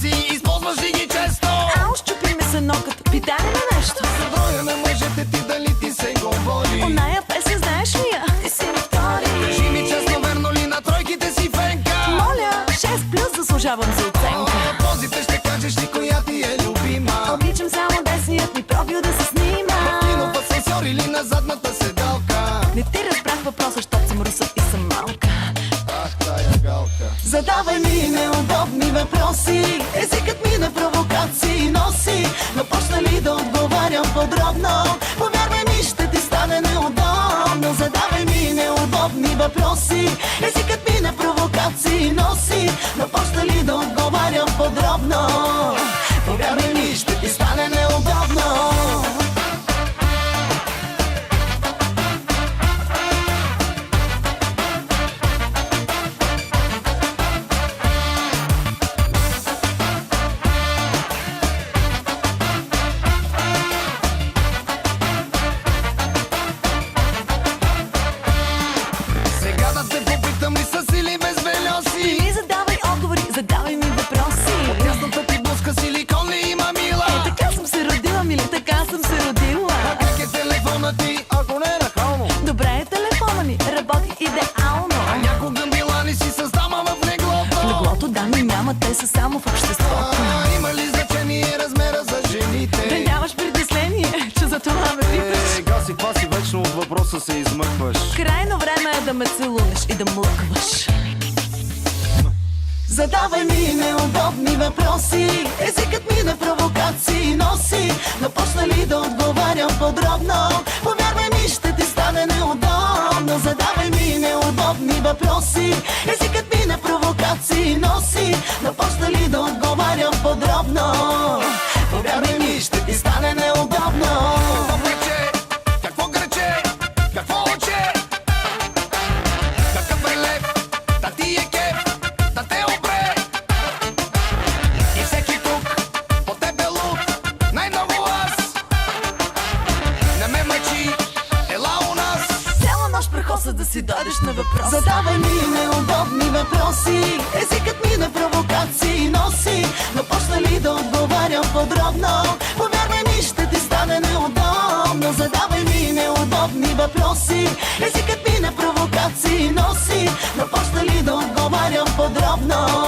си, използваш ли ги често? Ау, щупи ми се нокът, питай на нещо. За броя на мъжете ти дали ти се говори? Оная песен знаеш ли я? Ти си ми втори. Кажи ми честно, верно ли на тройките си фенка? Моля, 6+ заслужавам за оценка. Позите ще кажеш ли коя ти е любима? Обичам само десният ми профил да се снима. В кино, в асансьор или на задната седалка? Не ти разбрах въпроса, щото съм руса и съм малка. Ах, тая галка. Задавай ми неудобни въпроси, езикът ми на провокации носи. Но почна ли да отговарям подробно, повярвай ми, ще ти стане неудобно. Задавай ми неудобни въпроси, езикът ми на провокации носи. Но почна ли да отговарям подробно, повярвай ми, ще ти стане неудобно. Сега да те попитам ли с или без белеси? Не ми задавай отговори, задавай ми въпроси. Ясната ти блузка силикон ли има, мила? Така съм се родила, мили, така съм се родила. А как е телефона ти, ако не е нахално? Добре е телефона ми, работи идеално. А някога била ли си с дама в неглото? Леглото дами няма, те са само в обществото. Има ли значение размера за Да жените? нямаш притеснение, че за това ме питаш. Гаси, паси, вечно от въпроса се измъкваш. Крайно време е да ме целунеш и да млъкваш. Задавай ми неудобни въпроси, езикът ми на провокации носи. Но почна ли да отговарям подробно, повярвай ми, ще ти стане неудобно. Задавай ми неудобни въпроси, езикът ми на провокации носи. Но почна ли да отговарям подробно, повярвай ми, ще ти стане неудобно. Какво грече? Какво уче? Какъв е лев? Да ти е кеф, да те обре. И всеки тук по тебе луд, най-много аз. Не ме мъчи, ела у нас. Цяла нощ прехоса да си дойдеш на въпрос. Задавай ми неудобни въпроси, езикът ми на провокации носи. Но почна ли да отговарям подробно, повярвай ми, ще ти стане неудобно. Задавай ми неудобни въпроси, езикът ми на провокации носи. Но почна ли да отговарям подробно,